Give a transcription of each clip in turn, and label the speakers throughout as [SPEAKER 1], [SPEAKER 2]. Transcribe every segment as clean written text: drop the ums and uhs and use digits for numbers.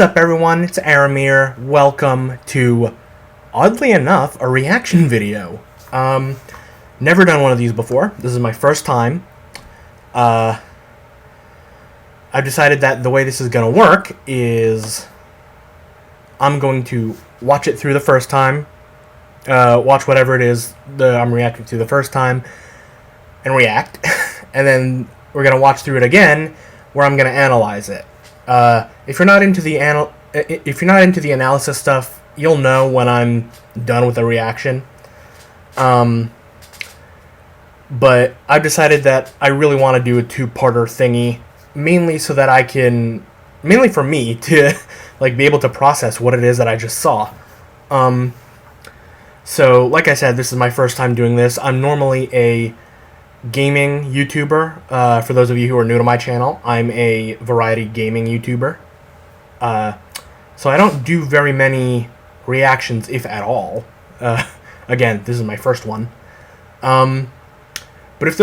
[SPEAKER 1] What's up, everyone? It's Aramere. Welcome to, oddly enough, a reaction video. Never done one of these before. This is my first time. I've decided that the way this is going to work is I'm going to watch it through the first time, watch whatever it is that I'm reacting to the first time, and react. And then we're going to watch through it again, where I'm going to analyze it. If you're not into the analysis stuff, you'll know when I'm done with the reaction. But I've decided that I really want to do a two-parter thingy, mainly so that I can, mainly for me to like be able to process what it is that I just saw. So like I said, this is my first time doing this. I'm normally a gaming YouTuber. For those of you who are new to my channel, I'm a variety gaming YouTuber. So I don't do very many reactions, if at all. Again, this is my first one. But if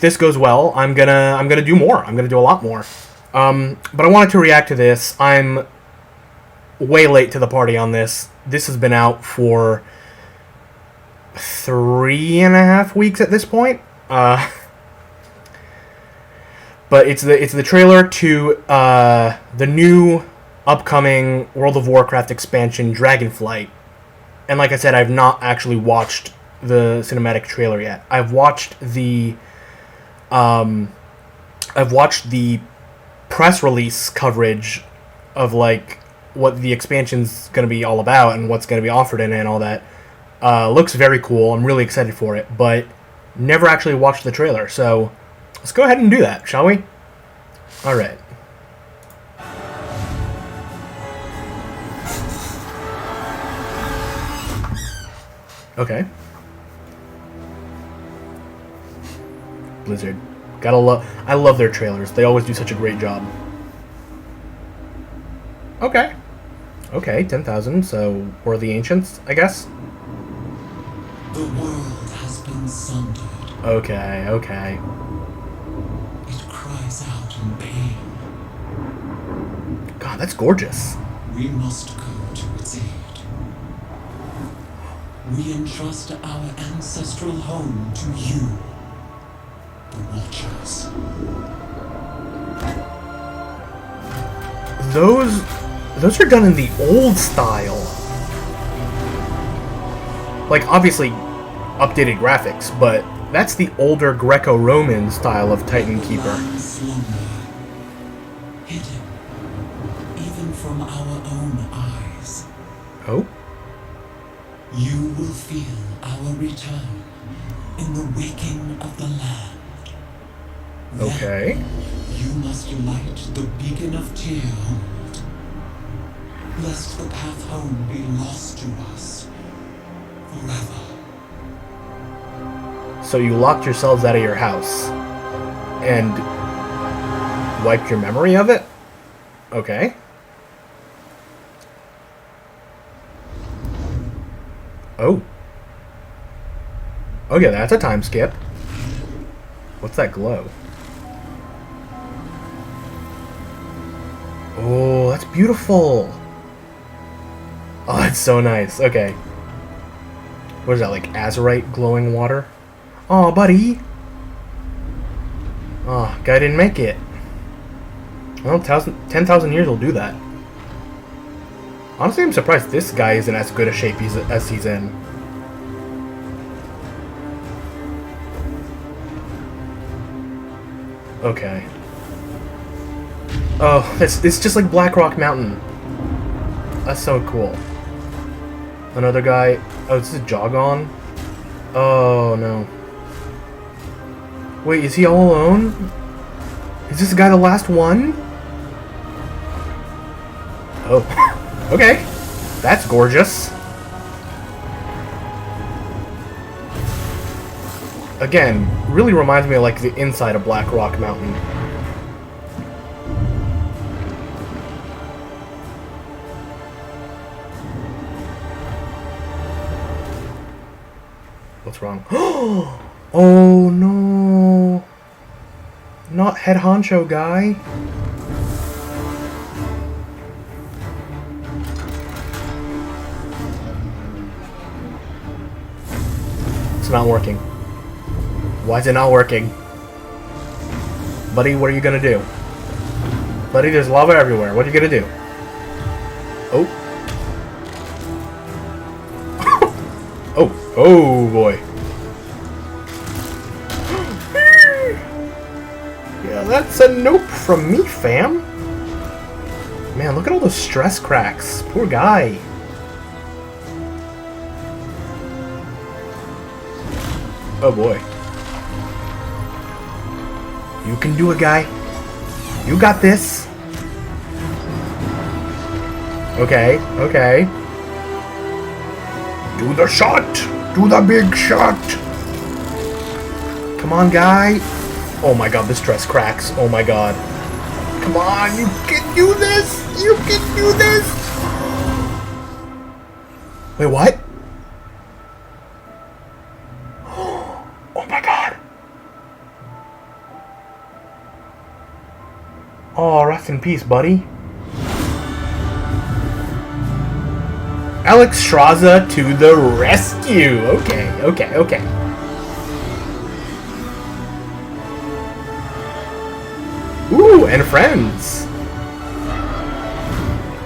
[SPEAKER 1] this goes well, I'm gonna do more. I'm gonna do a lot more. But I wanted to react to this. I'm way late to the party on this. This has been out for 3.5 weeks at this point. But it's the trailer to the new upcoming World of Warcraft expansion, Dragonflight. And like I said, I've not actually watched the cinematic trailer yet. I've watched the press release coverage of like what the expansion's going to be all about and what's going to be offered in it and all that. Looks very cool. I'm really excited for it, but never actually watched the trailer, so let's go ahead and do that, shall we? Alright. Okay. Blizzard. I love their trailers. They always do such a great job. Okay. Okay, 10,000, so we're the ancients, I guess?
[SPEAKER 2] The world has been sundered.
[SPEAKER 1] Okay, okay.
[SPEAKER 2] It cries out in pain.
[SPEAKER 1] God, that's gorgeous.
[SPEAKER 2] We must go to its aid. We entrust our ancestral home to you, the Watchers.
[SPEAKER 1] Those are done in the old style. Like, obviously, updated graphics, but that's the older Greco-Roman style of Titan Keeper.
[SPEAKER 2] Slumber, hidden, even from our own eyes.
[SPEAKER 1] Oh?
[SPEAKER 2] You will feel our return in the waking of the land.
[SPEAKER 1] Okay.
[SPEAKER 2] Then you must light the beacon of Tearhold, lest the path home be lost to us forever.
[SPEAKER 1] So you locked yourselves out of your house and wiped your memory of it? Okay. Oh. Okay, that's a time skip. What's that glow? Oh, that's beautiful. Oh, that's so nice. Okay. What is that, like azurite glowing water? Aw, buddy. Oh, guy didn't make it. Well, 10,000 years will do that. Honestly, I'm surprised this guy isn't as good a shape as he's in. Okay. Oh, it's just like Black Rock Mountain. That's so cool. Another guy. Oh, this is Jogon? Oh, no. Wait, is he all alone? Is this guy the last one? Oh. Okay. That's gorgeous. Again, really reminds me of like the inside of Black Rock Mountain. What's wrong? Oh no! Not head honcho guy. It's not working. Why is it not working? Buddy, what are you gonna do? Buddy, there's lava everywhere. What are you gonna do? Oh. Oh. Oh, boy. Yeah, that's a nope from me, fam. Man, look at all those stress cracks. Poor guy. Oh, boy. You can do it, guy. You got this. Okay, okay. Do the shot! Do the big shot! Come on, guy. Oh my god, this dress cracks. Oh my god. Come on, you can do this! You can do this! Wait, what? Oh my god. Oh, rest in peace, buddy. Alex Shraza to the rescue. Okay, okay, okay. Ooh, and friends.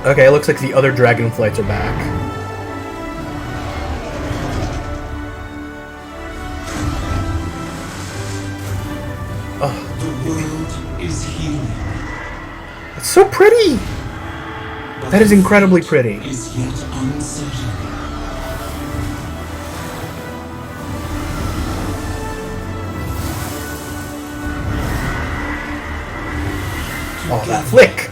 [SPEAKER 1] Okay, it looks like the other Dragonflights are back. Oh.
[SPEAKER 2] The world is healing.
[SPEAKER 1] It's so pretty! That is incredibly pretty.
[SPEAKER 2] Is yet uncertain.
[SPEAKER 1] Oh, that flick!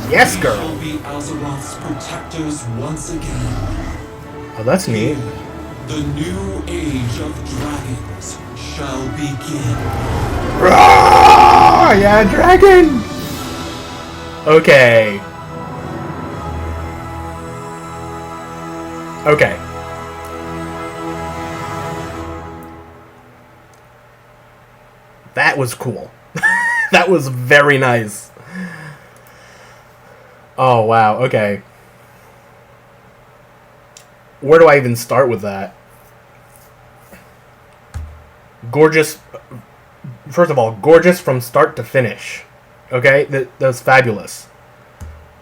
[SPEAKER 1] Yes, girl!
[SPEAKER 2] We shall be Azeroth's protectors once again.
[SPEAKER 1] Oh, that's neat.
[SPEAKER 2] The new age of dragons shall begin.
[SPEAKER 1] Roar! Yeah, dragon! Okay. Okay. That was cool. That was very nice. Oh, wow. Okay. Where do I even start with that? Gorgeous. First of all, gorgeous from start to finish. Okay? That was fabulous.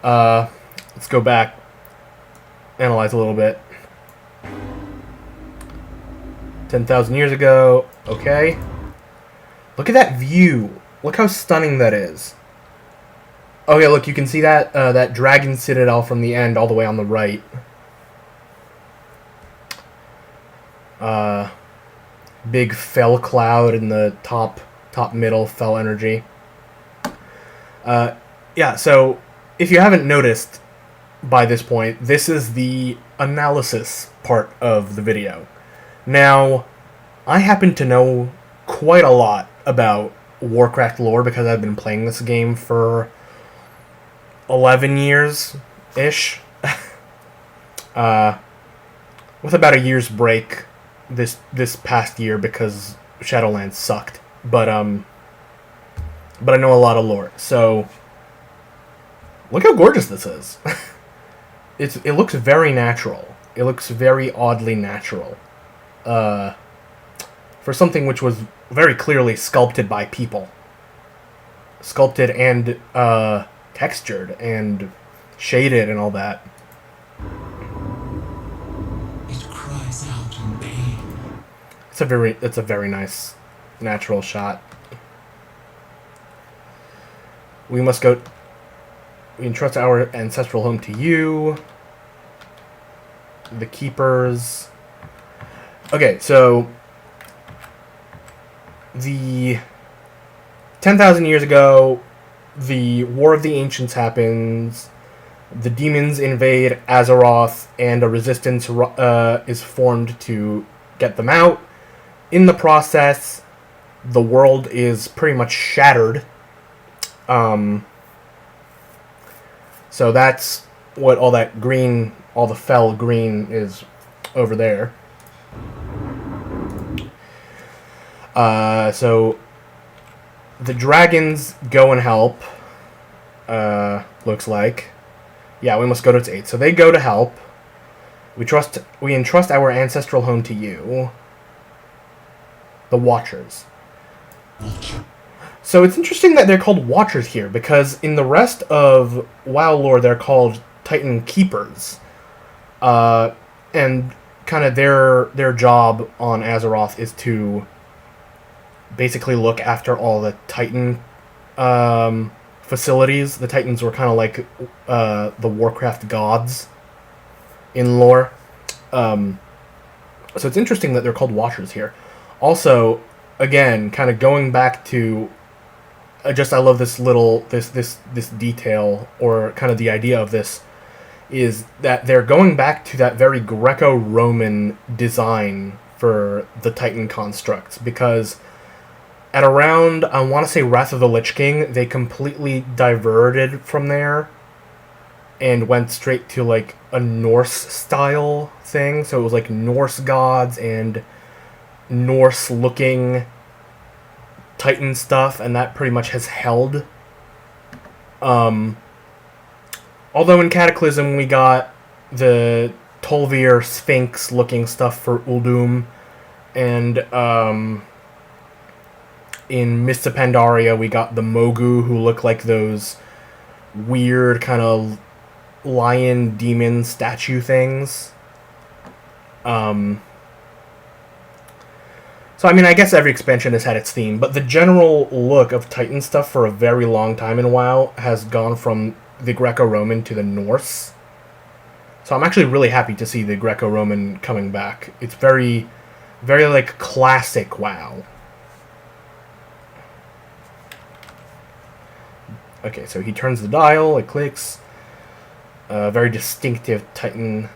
[SPEAKER 1] Let's go back. Analyze a little bit. 10,000 years ago. Okay. Look at that view. Look how stunning that is. Okay, look, you can see that that dragon citadel from the end all the way on the right. Big fell cloud in the top middle, fell energy. Yeah, so if you haven't noticed by this point, this is the analysis part of the video. Now, I happen to know quite a lot about Warcraft lore because I've been playing this game for 11 years-ish. With about a year's break this past year because Shadowlands sucked. But I know a lot of lore. So look how gorgeous this is. It looks very natural. It looks very oddly natural. For something which was very clearly sculpted by people. Sculpted and textured and shaded and all that.
[SPEAKER 2] It cries out in pain.
[SPEAKER 1] It's a very nice natural shot. We entrust our ancestral home to you. The keepers. Okay, so the 10,000 years ago, the War of the Ancients happens. The demons invade Azeroth, and a resistance is formed to get them out. In the process, the world is pretty much shattered. So that's what all that green, all the fell green is over there. So the dragons go and help. Looks like. Yeah, we must go to its aid. So they go to help. We entrust our ancestral home to you. The Watchers.
[SPEAKER 2] Watcher.
[SPEAKER 1] So it's interesting that they're called Watchers here, because in the rest of WoW lore, they're called Titan Keepers. And kind of their job on Azeroth is to basically look after all the Titan facilities. The Titans were kind of like the Warcraft gods in lore. So it's interesting that they're called Watchers here. Also, again, kind of going back to I love this little this detail, or kind of the idea of this, is that they're going back to that very Greco-Roman design for the Titan constructs, because at around, I want to say, Wrath of the Lich King, they completely diverted from there and went straight to like a Norse style thing. So it was like Norse gods and Norse looking Titan stuff, and that pretty much has held. Although in Cataclysm we got the Tolvir Sphinx looking stuff for Uldum, and in Mists of Pandaria we got the Mogu, who look like those weird kind of lion demon statue things. So, I mean, I guess every expansion has had its theme, but the general look of Titan stuff for a very long time in WoW has gone from the Greco-Roman to the Norse. So I'm actually really happy to see the Greco-Roman coming back. It's very, very, like, classic WoW. Okay, so he turns the dial, it clicks. Very distinctive Titan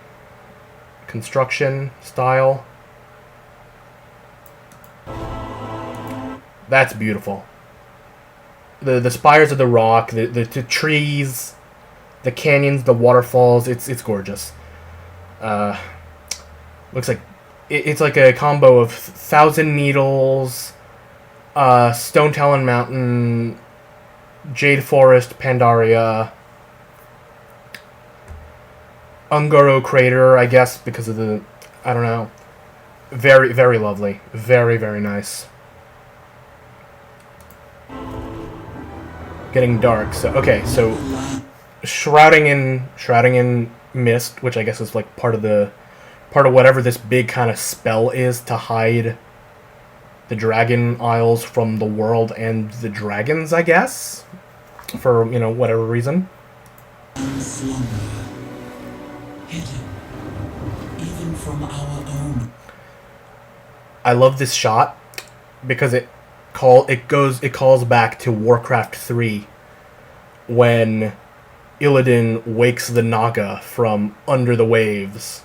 [SPEAKER 1] construction style. That's beautiful. The spires of the rock, the trees, the canyons, the waterfalls, it's gorgeous. Looks like it's like a combo of Thousand Needles, Stone Talon Mountain, Jade Forest, Pandaria, Ungoro Crater, I guess, because of the, I don't know. Very, very lovely. Very, very nice. Getting dark. So okay, so shrouding in mist, which I guess is like part of whatever this big kind of spell is to hide the Dragon Isles from the world and the dragons, I guess, for whatever reason.
[SPEAKER 2] Slumber, hidden, even from our own.
[SPEAKER 1] I love this shot because it calls back to Warcraft 3 when Illidan wakes the Naga from under the waves.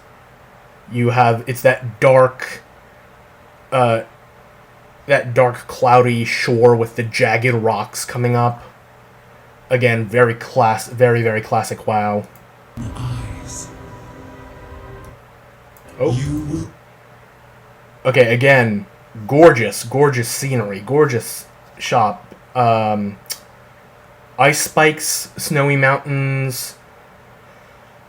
[SPEAKER 1] It's that dark cloudy shore with the jagged rocks coming up. Again, very very classic WoW.
[SPEAKER 2] Eyes.
[SPEAKER 1] Oh. Okay, again, gorgeous scenery, gorgeous shot. Ice spikes, snowy mountains,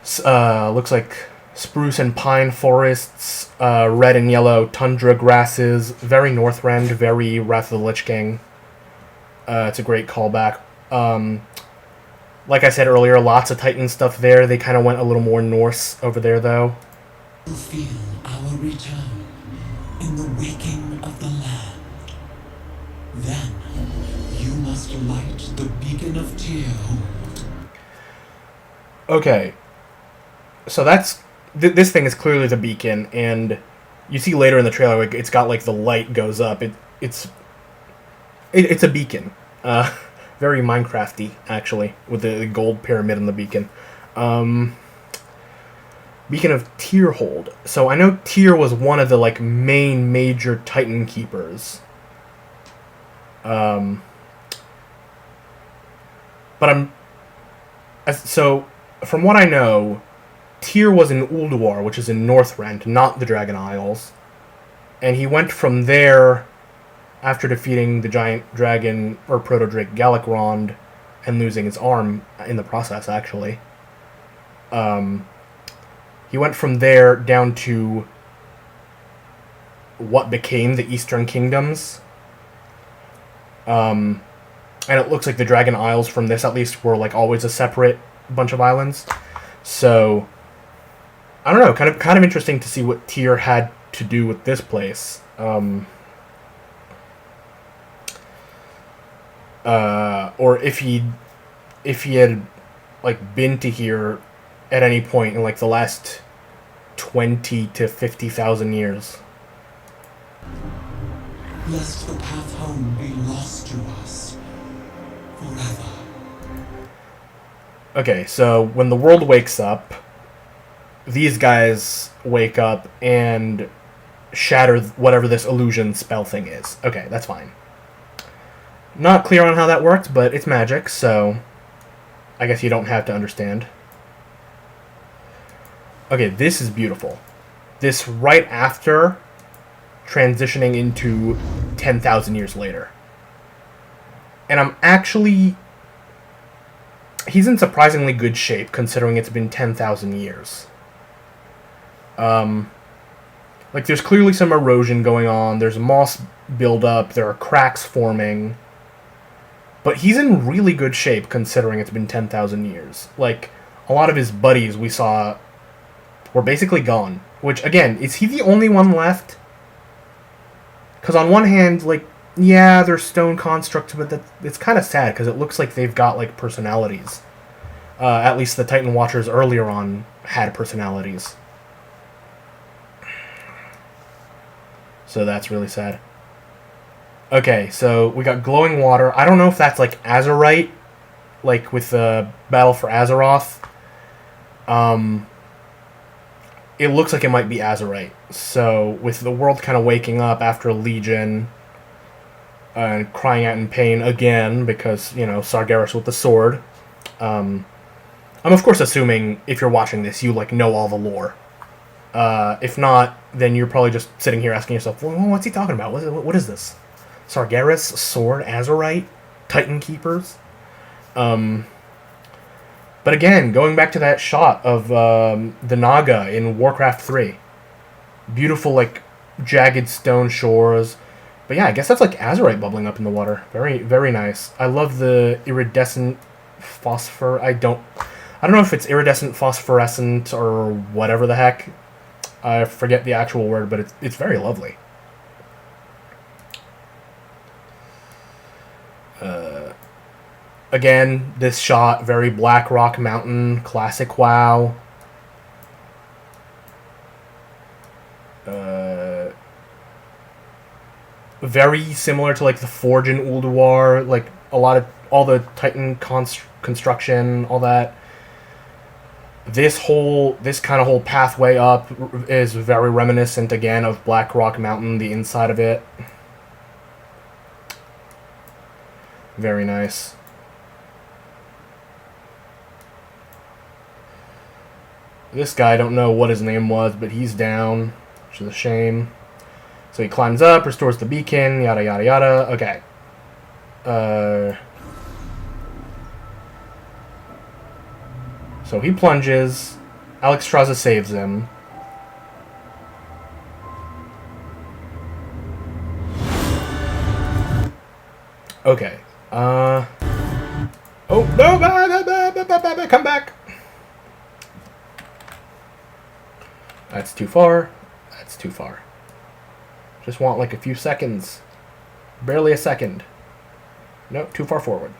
[SPEAKER 1] looks like spruce and pine forests, red and yellow tundra grasses, very Northrend, very Wrath of the Lich King. It's a great callback. Like I said earlier, lots of Titan stuff there. They kind of went a little more Norse over there, though.
[SPEAKER 2] You feel our return in the waking of the land. Then you must light the beacon of Tearhold.
[SPEAKER 1] Okay, so that's this thing is clearly the beacon, and you see later in the trailer it's got like the light goes up. It's a beacon, very Minecrafty actually, with the gold pyramid in the beacon. Beacon of Tearhold. So I know Tyr was one of the like main major Titan keepers. But so from what I know, Tyr was in Ulduar, which is in Northrend, not the Dragon Isles, and he went from there after defeating the giant dragon or proto-drake Galakrond and losing his arm in the process, actually. He went from there down to what became the Eastern Kingdoms. And it looks like the Dragon Isles, from this at least, were like always a separate bunch of islands. So I don't know, kind of interesting to see what Tyr had to do with this place. Or if he had like been to here at any point in like the last 20 to 50,000 years.
[SPEAKER 2] Lest the path home be lost to us forever.
[SPEAKER 1] Okay, so when the world wakes up, these guys wake up and shatter whatever this illusion spell thing is. Okay, that's fine. Not clear on how that worked, but it's magic, so I guess you don't have to understand. Okay, this is beautiful. This right after transitioning into 10,000 years later. And I'm actually... He's in surprisingly good shape, considering it's been 10,000 years. Like, there's clearly some erosion going on, there's moss buildup, there are cracks forming. But he's in really good shape, considering it's been 10,000 years. Like, a lot of his buddies we saw were basically gone. Which, again, is he the only one left? Because on one hand, like, yeah, they're stone constructs, but it's kind of sad, because it looks like they've got, like, personalities. At least the Titan Watchers earlier on had personalities. So that's really sad. Okay, so we got glowing water. I don't know if that's, like, Azurite, like, with the Battle for Azeroth. It looks like it might be Azurite. So, with the world kind of waking up after Legion, and crying out in pain again, because, you know, Sargeras with the sword. I'm of course assuming, if you're watching this, you, like, know all the lore. If not, then you're probably just sitting here asking yourself, well, what's he talking about? What is this? Sargeras, sword, Azurite, Titan Keepers? But again, going back to that shot of the Naga in Warcraft 3. Beautiful, like, jagged stone shores. But yeah, I guess that's like Azurite bubbling up in the water. Very, very nice. I love the iridescent phosphor. I don't know if it's iridescent phosphorescent or whatever the heck. I forget the actual word, but it's very lovely. Again, this shot, very Black Rock Mountain, classic WoW. Very similar to, like, the Forge in Ulduar, like, all the Titan construction, all that. This kind of whole pathway up is very reminiscent, again, of Black Rock Mountain, the inside of it. Very nice. This guy, I don't know what his name was, but he's down, which is a shame. So he climbs up, restores the beacon, yada yada yada. Okay. So he plunges. Alexstrasza saves him. Okay. Oh, no! Come back! That's too far. That's too far. Just want, like, a few seconds. Barely a second. Nope, too far forward.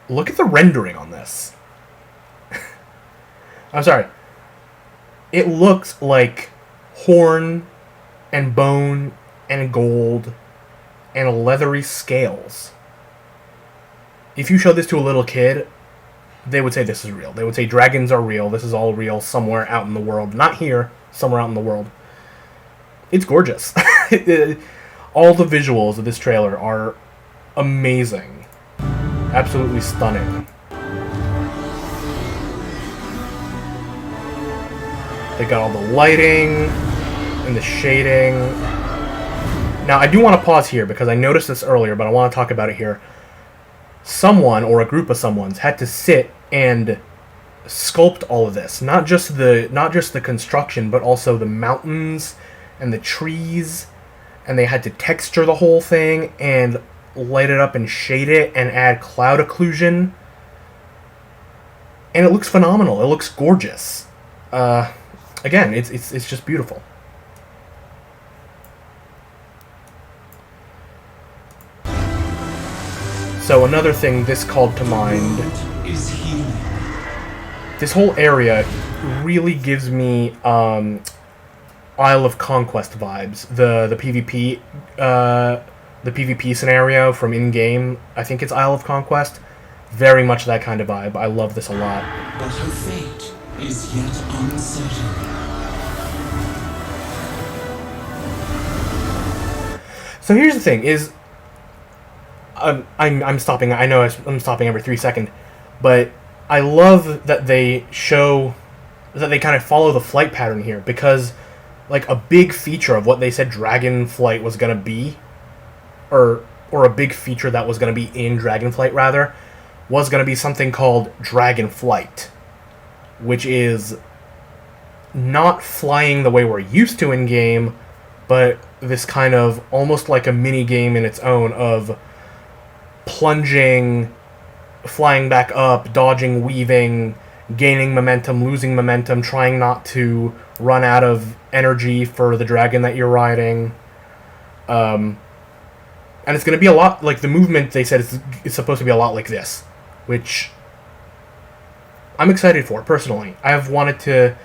[SPEAKER 1] Look at the rendering on this. I'm sorry. It looks like horn and bone and gold and leathery scales. If you show this to a little kid, they would say this is real. They would say dragons are real. This is all real somewhere out in the world. Not here, somewhere out in the world. It's gorgeous. All the visuals of this trailer are amazing. Absolutely stunning. They got all the lighting and the shading. Now, I do want to pause here because I noticed this earlier, but I want to talk about it here. Someone, or a group of someones, had to sit and sculpt all of this. Not just the construction, but also the mountains and the trees, and they had to texture the whole thing and light it up and shade it and add cloud occlusion. And it looks phenomenal. It looks gorgeous. Again, it's just beautiful. So another thing this called to mind, this whole area really gives me Isle of Conquest vibes. The PvP scenario from in-game, I think it's Isle of Conquest. Very much that kind of vibe. I love this a lot.
[SPEAKER 2] But her fate is yet uncertain.
[SPEAKER 1] So here's the thing: is I'm stopping. I know I'm stopping every 3 seconds, but I love that they show that they kind of follow the flight pattern here, because like a big feature of what they said Dragonflight was gonna be, or a big feature that was gonna be in Dragonflight rather, was gonna be something called Dragonflight, which is not flying the way we're used to in game, but this kind of almost like a mini game in its own of plunging, flying back up, dodging, weaving, gaining momentum, losing momentum, trying not to run out of energy for the dragon that you're riding. And it's going to be a lot like the movement they said is supposed to be a lot like this, which I'm excited for, personally. I've wanted to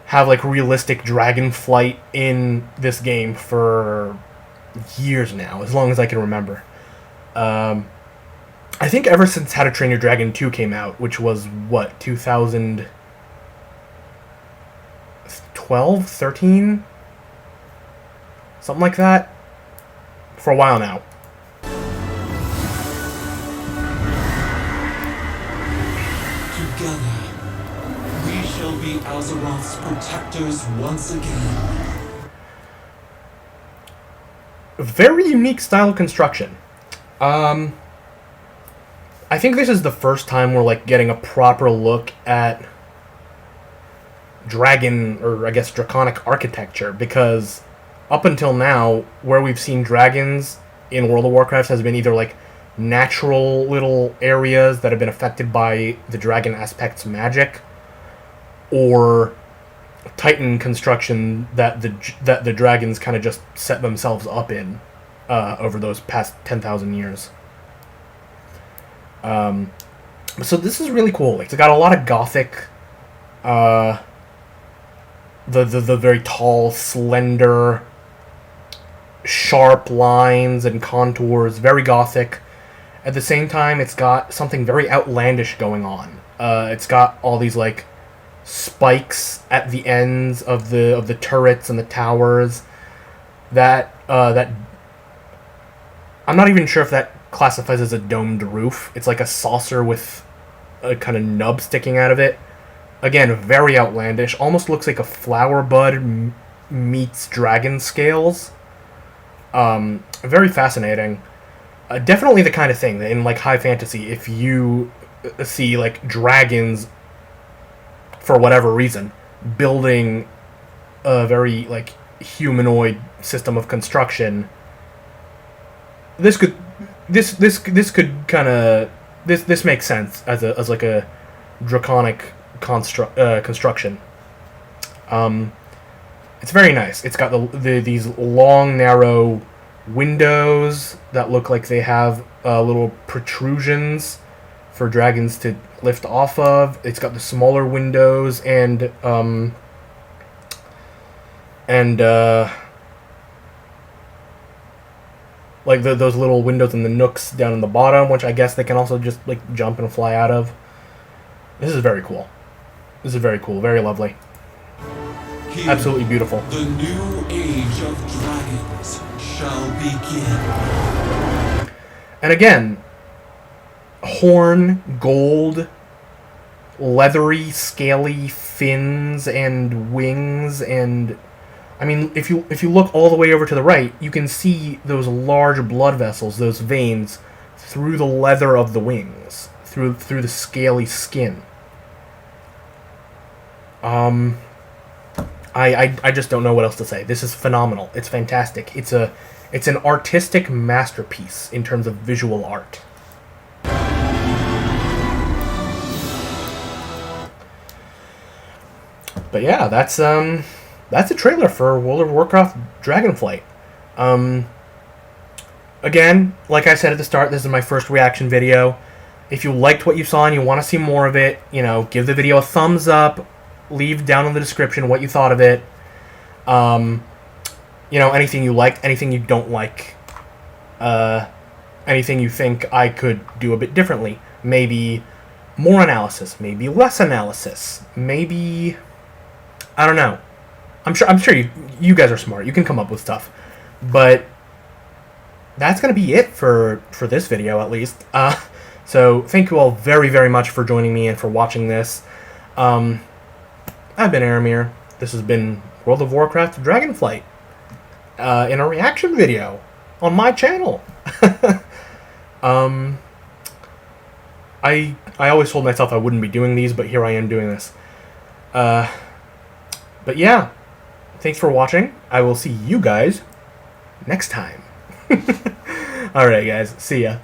[SPEAKER 1] have like realistic dragon flight in this game for years now, as long as I can remember. I think ever since How to Train Your Dragon 2 came out, which was, what, 2012? 13? Something like that? For a while now.
[SPEAKER 2] Together, we shall be Azeroth's protectors once again.
[SPEAKER 1] Very unique style of construction. I think this is the first time we're like getting a proper look at dragon, or I guess draconic architecture, because up until now, where we've seen dragons in World of Warcraft has been either like natural little areas that have been affected by the dragon aspect's magic, or Titan construction that the dragons kind of just set themselves up in over those past 10,000 years. So this is really cool. It's got a lot of gothic, the very tall, slender, sharp lines and contours, very gothic. At the same time, it's got something very outlandish going on. It's got all these like spikes at the ends of the turrets and the towers. That I'm not even sure if that classifies as a domed roof. It's like a saucer with a kind of nub sticking out of it. Again, very outlandish. Almost looks like a flower bud meets dragon scales. Very fascinating. Definitely the kind of thing that in like high fantasy, if you see like dragons for whatever reason building a very like humanoid system of construction, this could kind of this makes sense as like a draconic construction. It's very nice. It's got these long narrow windows that look like they have little protrusions for dragons to lift off of. It's got the smaller windows and like those little windows in the nooks down in the bottom, which I guess they can also just like jump and fly out of. This is very cool. This is very cool. Very lovely.
[SPEAKER 2] Here,
[SPEAKER 1] absolutely beautiful.
[SPEAKER 2] The new age of dragons shall begin.
[SPEAKER 1] And again, horn, gold, leathery, scaly fins and wings, and I mean, if you look all the way over to the right, you can see those large blood vessels, those veins, through the leather of the wings, through the scaly skin. I just don't know what else to say. This is phenomenal. It's fantastic. It's an artistic masterpiece in terms of visual art. But yeah, that's a trailer for World of Warcraft Dragonflight. Again, like I said at the start, this is my first reaction video. If you liked what you saw and you want to see more of it, you know, give the video a thumbs up. Leave down in the description what you thought of it. You know, anything you liked, anything you don't like. Anything you think I could do a bit differently. Maybe more analysis, maybe less analysis, maybe... I don't know. I'm sure you guys are smart. You can come up with stuff. But that's going to be it for this video, at least. So thank you all very, very much for joining me and for watching this. I've been Aramere. This has been World of Warcraft Dragonflight in a reaction video on my channel. I always told myself I wouldn't be doing these, but here I am doing this. But yeah, thanks for watching. I will see you guys next time. Alright guys, see ya.